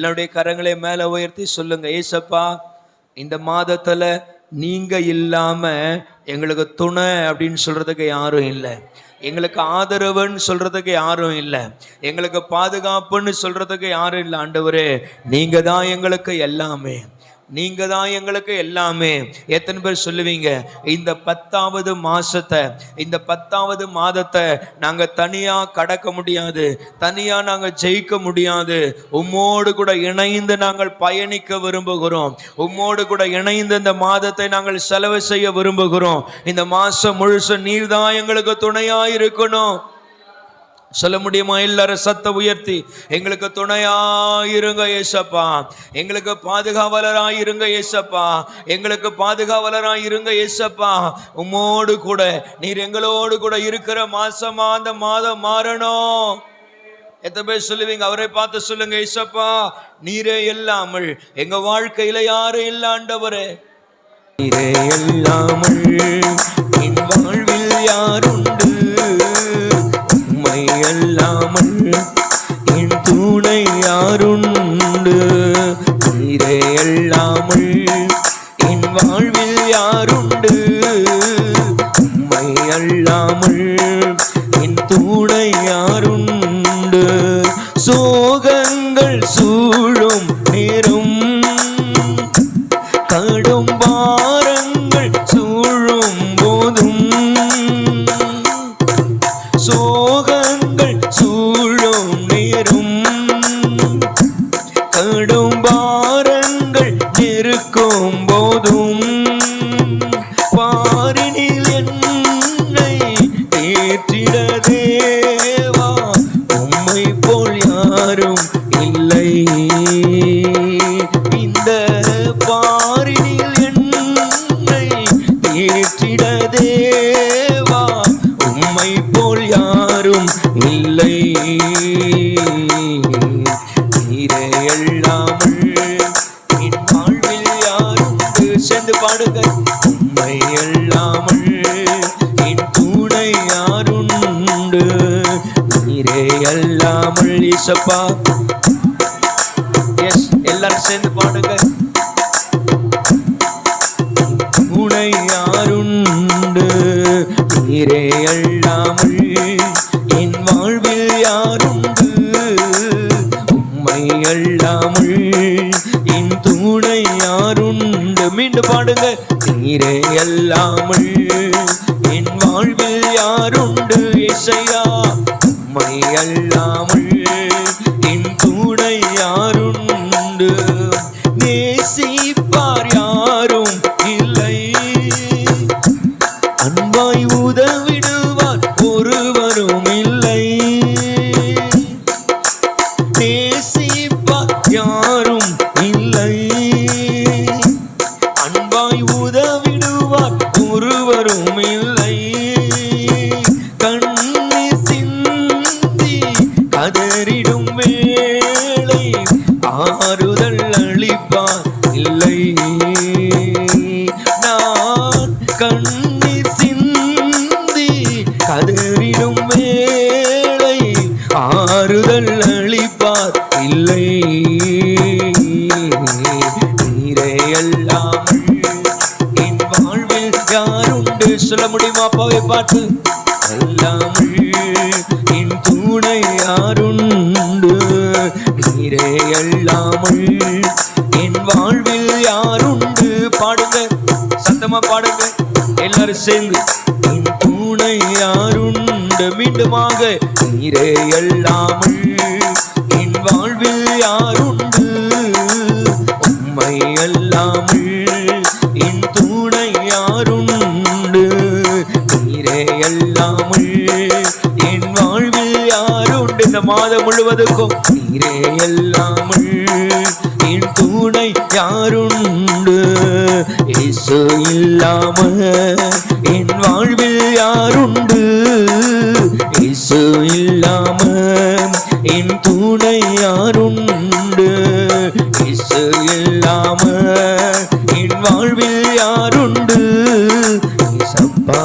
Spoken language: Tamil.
எல்லாருடைய கரங்களை மேல உயர்த்தி சொல்லுங்க, ஏசப்பா இந்த மாதத்துல நீங்க இல்லாம எங்களுக்கு துணை அப்படின்னு சொல்றதுக்கு யாரும் இல்லை, எங்களுக்கு ஆதரவுன்னு சொல்றதுக்கு யாரும் இல்லை, எங்களுக்கு பாதுகாப்புன்னு சொல்றதுக்கு யாரும் இல்லை. ஆண்டவரே நீங்க தான் எங்களுக்கு எல்லாமே, நீங்க தான் எங்களுக்கு எல்லாமே. எத்தனை பேர் சொல்லுவீங்க, இந்த 10வது மாசத்தை, இந்த 10வது மாதத்தை நாங்க தனியா கடக்க முடியாது, தனியா நாங்க ஜெயிக்க முடியாது, உம்மோடு கூட இணைந்து நாங்கள் பயணிக்க விரும்புகிறோம், உம்மோடு கூட இணைந்து இந்த மாதத்தை நாங்கள் செலவு செய்ய விரும்புகிறோம். இந்த மாசம் முழுசு நீர் தான் எங்களுக்கு துணையா இருக்கணும். சொல்ல முடியுமா? எல்லாரும் சத்த உயர்த்தி, எங்களுக்கு துணையாயிருங்க ஏசப்பா, எங்களுக்கு பாதுகாவலராயிருங்க ஏசப்பா, எங்களுக்கு பாதுகாவலராயிருங்க ஏசப்பா. உம்மோடு கூட நீர் எங்களோடு கூட இருக்கிற மாசமா அந்த மாதம் மாறணும். எத்தனை பேர் சொல்லுவீங்க? அவரை பார்த்து சொல்லுங்க, ஏசப்பா நீரே இல்லாமல் எங்க வாழ்க்கையில யாரும் இல்ல ஆண்டவரே, நீரே இல்லாமல் என் வாழ்வில் யாருண்டு, அல்லாமல் என் துணை யாருண்டு, நீரே அல்லாமல் என் வாழ்வில் யாருண்டு, உம்மை அல்லாமல் என் துணை யாருண்டு. சோகங்கள் சூழும் நேரம், கடும் பாரங்கள் சூழும் போதும், சோகங்கள் சூழும் நேரும், கடும் பாரங்கள் நெருக்கும் போதும், பாரினில் என்னை தேற்றிட தேவா, உம்மை போல் யாரும் இல்லை. இந்த பாரினில் என்னை தேற்றிட தேவா, உம்மை போல் யாரும் இல்லை. நீரே அல்லாமல் என் வாழ்வில் யாருண்டு, சேர்ந்து பாடுங்க. உம்மை அல்லாமல் என் துணை யாருண்டு, நீரே அல்லாமல் இயேசப்பா. எஸ், எல்லாரும் சேர்ந்து பாடுங்க. துணை யாருண்டு, நீரே அல்லாமல் என் வாழ்வில் யாருண்டு, உம்மை அல்லாமல் என் துணை யாருண்டு. மீண்டும் பாடுங்க. நீரே அல்லாமல் என் வாழ்வில் யாருண்டு, இசையா உம்மை அல்லாமல் என் துணை யாருண்டு. நேசிப்பார் யாரும் இல்லை, அன்பாய் உதவிடுவார் ஒருவரும் இல்லை, நேசிப்பார் யாரும் இல்லை, அன்பாய் உதவிடுவார் ஒருவரும் இல்லை. கண்ணீர் சிந்தி கதறிடும் வேளை ஆறுதல் அளிப்பார் இல்லை. நான் கண்ணீர் சிந்தி கதறிடும் வேளை ஆறுதல் அளிப்பார் இல்லை. நீரே அல்லாமல் என் வாழ்வில் யாருண்டு, சொல்ல முடியுமா அப்பாவை பார்த்து? அல்லாமல் என் துணை யாருண்டு, நீரே அல்லாமல் என் வாழ்வில் யாருண்டு. பாடுங்க, சத்தமா பாடுங்க எல்லாரும் சேர்ந்து. என் துணை யாருண்டு, மீண்டுமாக. நீரே அல்லாமல் என் வாழ்வில் யாருண்டு, உம்மை அல்லாமல் என் துணை யாருண்டு, நீரே அல்லாமல் என் வாழ்வில் யாருண்டு. இந்த மாதம் முழுவதுக்கும் நீரே அல்லாமல் என் துணை யாருண்டு, இயேசு இல்லாம என் வாழ்வில் யாருண்டு, இயேசு இல்லாம என் துணை யாருண்டு, இயேசு இல்லாம என் வாழ்வில் யாருண்டு, இயேசப்பா